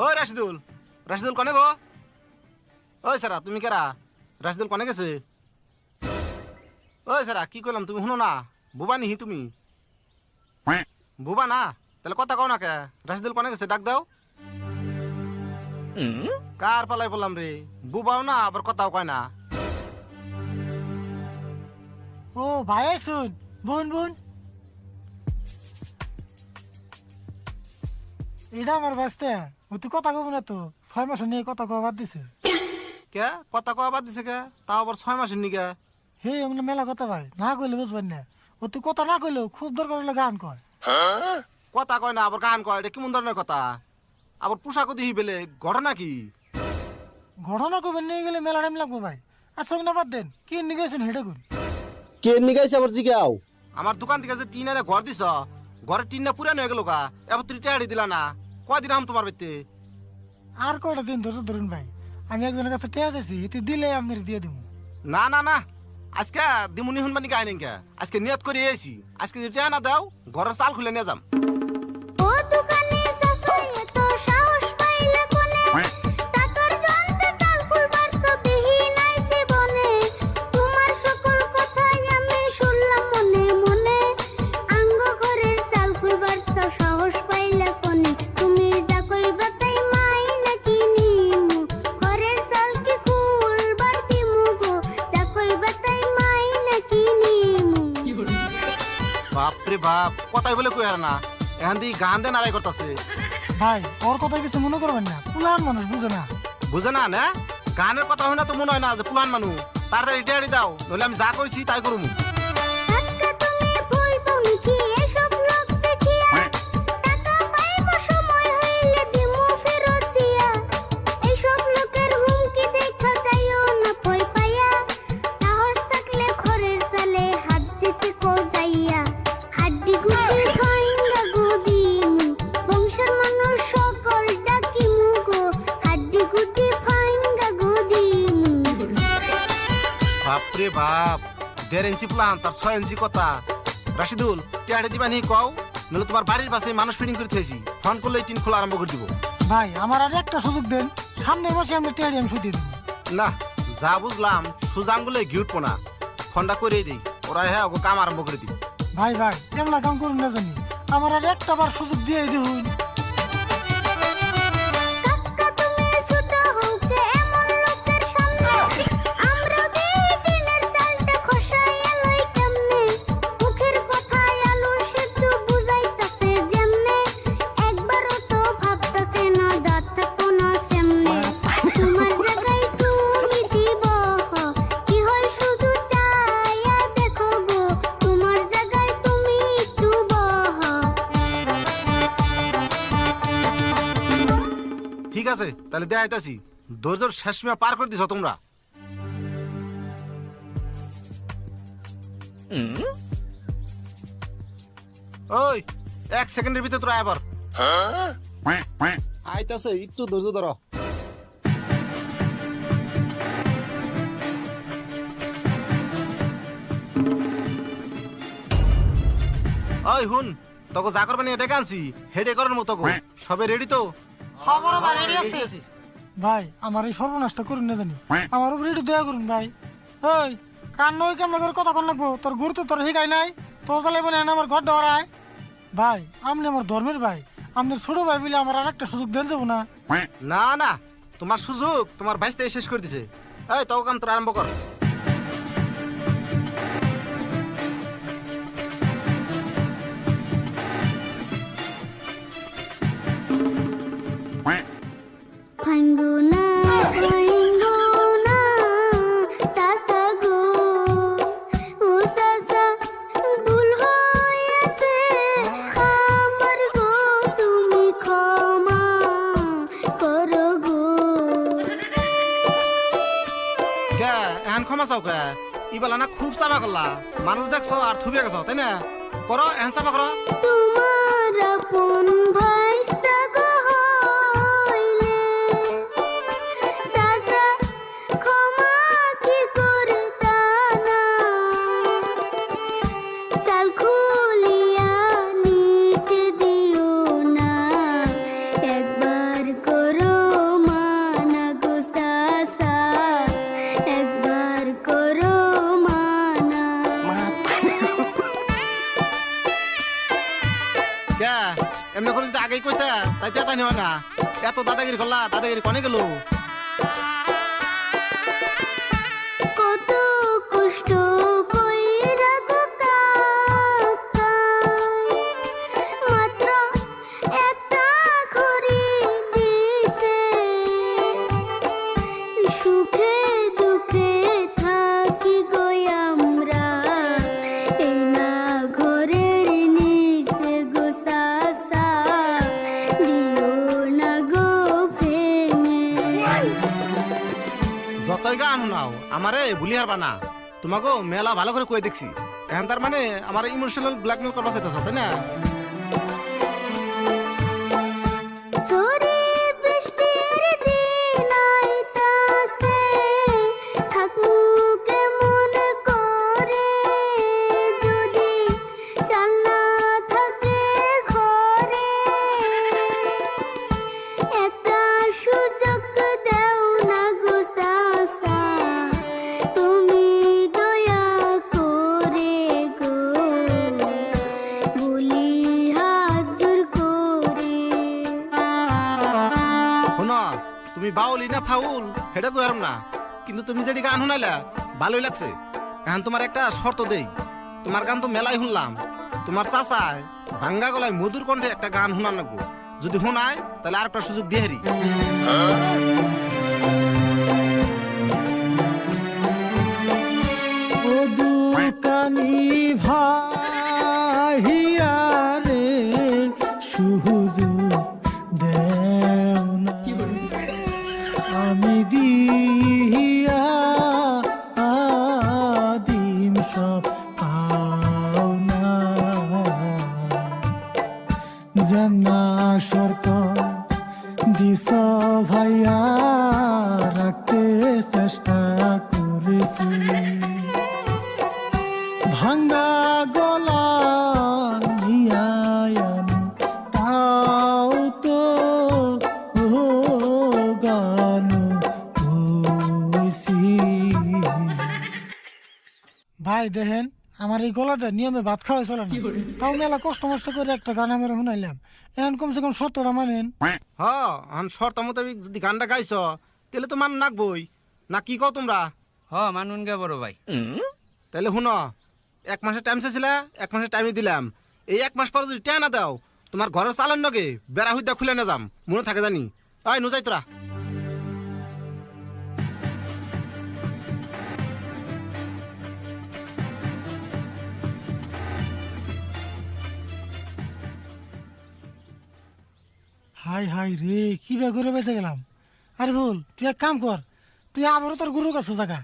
ওই রাশিদুল, রাশিদুল কনে গো? ওই সারা তুমি কেরা? রাশিদুল কনে গেছে? ওই সারা কি করলাম তুমি শুনো না? বুবা নিহি তুমি? বুবা না তাহলে কথা কও না কে? রাশিদুল কনে গেছে ডাক দাও। কার পালাই বললাম রে? বুবাও না আবার কথাও কয় না। ও ভাই শুন বোন বোন, এটা আমার বাঁচতে ও তুই কথা কব না তো 6 মাস নিয়ে কথা কওয়া বাদ দিছে। কে কথা কওয়া বাদ দিছে কে? তাও আবার 6 মাসের নিকে? হে আমরা মেলা কথা ভাই না কইলে বুঝবেন না। ও তুই কথা না কইলেও খুব দরকার হলে গান কয়। কথা কয় না আবার গান কয়, এটা কেমন ধরনের কথা? আবার পোশাকও দিহি বেলে, ঘটনা কি? ঘটনা কবেন নিয়ে গেলে মেলা টাইম লাগবো ভাই। আচ্ছা না বাদ দেন, কি নিয়ে গেছেন হেটা কোন? কে নিগাইছে আবার জিগাও? আমার দোকান থেকে যে টিন এনে ঘর দিছ, ঘরের টিনটা পুরানো হয়ে গেল কা, এবার তুই টেয়ারি দিলা না। কয়দিন আম তোমার বাড়িতে? আর কয়টা দিন ধরে ধরুন ভাই, আমি একজনের কাছে টেয়া চাইছি, এতে দিলে আপনার দিয়ে দিব। না না না, আজকে দিমুনি শুনবানি গাই নাকি? আজকে নিয়ত করে এসি, আজকে যদি টেয়া না দাও ঘরের চাল খুলে নিয়ে যাম। ও দোকানে সাসাই এত সাহস পাইলে কোনে টাকার জন্তে চাল খুলবার সবিহি নাই জীবনে তোমার সকল কথাই আমি শুনলাম মনে মনে আঙ্গ ঘরের চাল খুলবার সাহস পাইলে কোনে তুমি যা কইবা তাই মাই নাকি নিমু ঘরের চাল কি খুলবার দিমু গো যা কইবা তাই মাই নাকি নিমু। বাপরে বাপ, কথাই বলে কই আর না, এখন দিয়ে গান দেন আড়াই করতেছে। ভাই ওর কথা কিছু মনে করবেন না, পুলান মানুষ বুঝে না। বুঝে না না? গানের কথা হয় না তো মনে হয় না যে পুলান মানুষ। তাড়াতাড়ি টেয়ারি দাও, নইলে আমি যা কইছি তাই করবো। টাকা তুমি ভুলবো নাকি এসব লোক দেখিয়া টাকা পাইবো সময় হইলে দিমু ফেরত দিয়া এইসব লোকের হুমকি দেখা যাইও না ভয় পাইয়া সাহস থাকলে ঘরের চালে হাত দিতে কো যাইয়া হাড্ডি গুটি ভাঙ্গা গো দিমু বংশের মানুষ সকল ডাকিমু গো হাড্ডি গুটি ভাঙ্গা গো দিমু। বাপরে বাপ, 1.5 ইঞ্চি প্লান তার 6 ইঞ্চি কথা। রাশিদুল টেয়ারি দিবা নি কও, নইলে তোমার বাড়ির পাশে মানুষ ফিটিং করে থেছি, ফোন করলে টিন খোলা আরম্ভ করে দিব। ভাই আমার আর একটা সুযোগ দেন, সামনের মাসে আমরা টেয়ারি আমি শুধিয়ে দেবো। না যা বুঝলাম সুজাঙ্গুলে ঘিউটবো না, ফোনটা করেই দিই, ওরা হ্যাঁ ওকে কাম আরম্ভ করে দিব। ভাই ভাই কেমন কাম করুন না জানি, আমার আর একটা বার সুযোগ দিয়ে দিন। কাকা তুমি ছোট হওকে এমন লোকের সামনে আমরা দিই দিনের চালটা খসাইয়া লই কেমনে মুখের কথায় আলু সেদ্ধ বুঝাইতাছে যেমনে একবারও তো ভাবতাছে না দাঁত থাকবো না সেমনে তোমার জায়গায় তুমি দিব কি হয় শুধু চাইয়া দেখো গো তোমার জায়গায় তুমি একটু বহ। ঠিক আছে তাহলে দেয়া আইতাছি, ধৈর্যর শেষ সীমা পার করে দিছ তোমরা। ওই 1 সেকেন্ডের ভিতরে তোরা আবার আইতাছে, একটু ধৈর্য ধরো। ওই হুন, তোকে যা করবেন এটা আনছি হেডে করার মতো গো, সবে রেডি তো? ভাই আমার এই সর্বনাশটা করুন না জানি, আমার উপরে একটু দয়া করুন ভাই। ওই কান নই কেমন করে কথা কন লাগবো, তোর গুরু তো তোর শিখাই নাই, তোর চালাইব না আমার ঘর ডরায়। ভাই আপনি আমার ধর্মের ভাই, আমাদের ছোট ভাই বলে আমার আর একটা সুযোগ দেন যাবো না? না না, তোমার সুযোগ তোমার বাইশটাই শেষ করে দিছে। এই তোকে কাম তোরা আরম্ভ কর। ভাঙ্গুনা ভাঙ্গুনা সাসা গো ও সাসা ভুল হয়েছে আমার গো তুমি ক্ষমা করো গো। কে এখন ক্ষমা চাও কে? ইবেলা না খুব চাপা করলা, মানুষ দেখছো আর থুবিয়ে গেছো তাই না? করো এখন চাপা করো। তোমার আপন ভাইস্তা গো হইলে সাসা ক্ষমা কি করতা না চাল খুলিয়া নিতে দিও না একবার করে কে এমনি করে যদি আগেই কইতা তাই চেতানি হয় না। এত দাদাগিরি করলা, দাদাগিরি কনে গেল? কত কষ্ট কইরা গো কাকাই, মাত্র একটা খড়ি দিছে, সুখে দুঃখে থাকি গো আমরা এই না ঘরের নিচে গো সাসা, দিও না গো ভেঙে। যতই গান শোনাও আমারে ভুলি হারবা না। তোমাকে মেলা ভালো করে কই দেখছি, এখন তার মানে আমার ইমোশনাল ব্ল্যাকমেল করবা চাইতেছ তাই না? ঝড়ে বৃষ্টির দিন আইতাছে, থাকমু কেমন করে যদি চাল না থাকে ঘরে। একটা সুযোগ দাও না গো সাসা, তুমি দয়া করে গো, বলি হাত জোর করে। শোনো, তুমি বাউলি না ফাউল সেটা কইরাম না, কিন্তু তুমি যেটি গান শোনাইলা ভালোই লাগছে। এখন তোমার একটা শর্ত দেই, তোমার গান তো মেলাই শুনলাম, তোমার চাচায় ভাঙ্গা গলায় মধুর কণ্ঠে একটা গান শোনান লাগবো। যদি শোনায় তাহলে আর একটা সুযোগ দিয়ে হারি। ও দুকানি ভাইয়া রে সুযোগ দেও না, আমি দিয়া আদিম সব পাও না, জানা শর্ত দিস ভাইয়া রাখতে চেষ্টা করেছি, ভাঙ্গা গলা নিয়ায় আমি তাও তো গান কইছি। ভাই দেখেন আমার এই গলাতে নিয়মে ভাত খাওয়া চলে না, তাও মেলা কষ্ট মষ্ট করে একটা গান আমরা শুনাইলাম, এখন কমসে কম শর্তটা মানেন। এখন শর্ত মোতাবেক যদি গানটা গাইছ তাহলে তো মান নাকবই না, কি কও তোমরা? মানুন গে বড় ভাই। তাহলে শুনো, 1 মাসের টাইম চাইছিলা, 1 মাসের টাইমে দিলাম। এই 1 মাস পর যদি টাকা না দাও তোমার ঘরের চালান নগে বেড়া হইদা খুলে না যাম, মনে থাকে জানি। আয় নুজাই তোরা। হাই হাই রে, কি বে করে বেঁচে গেলাম। আরে ভুল, তুই এক কাম কর, তুই আবারও তোর গুরুর কাছে জায়গা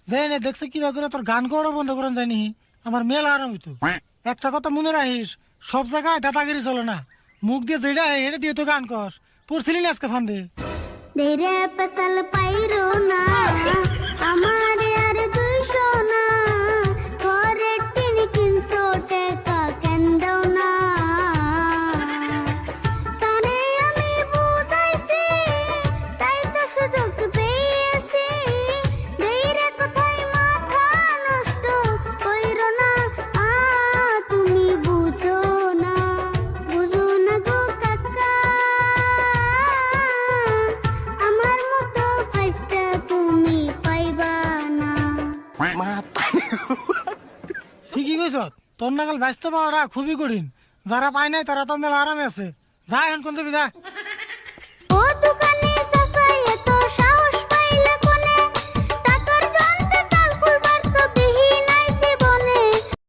যাই না, দেখছে কি বে করে তোর গান করাও বন্ধ করেন যায়নি, আমার মেলা আরাম হইতো। একটা কথা মনে রাখিস, সব জায়গায় দাদাগিরি চলে না, মুখ দিয়ে যেটা হেঁটে দিয়ে তো গান কর, পড়ছিলি না আজকে ফান্দে। দেরে পেশাল পাইরো না আমার আর 200 না, ঘরের টিন 300 টাকা কেন দাও না, তারে আমি বুঝাইছি তাই তো সুযোগ পেয়েছি, দেরে কোথায় মাথা নষ্ট কইরো না, তুমি বুঝো না গো কাকা, আমার মতো ফাইস্তা তুমি পাইবা না। ঠিকই কইস, তোর নাগাল বাঁচতে পাওয়াটা খুবই কঠিন, যারা পায় নাই তারা তো মেলা আরামে আছে। যা এখন কোন যাবি যা।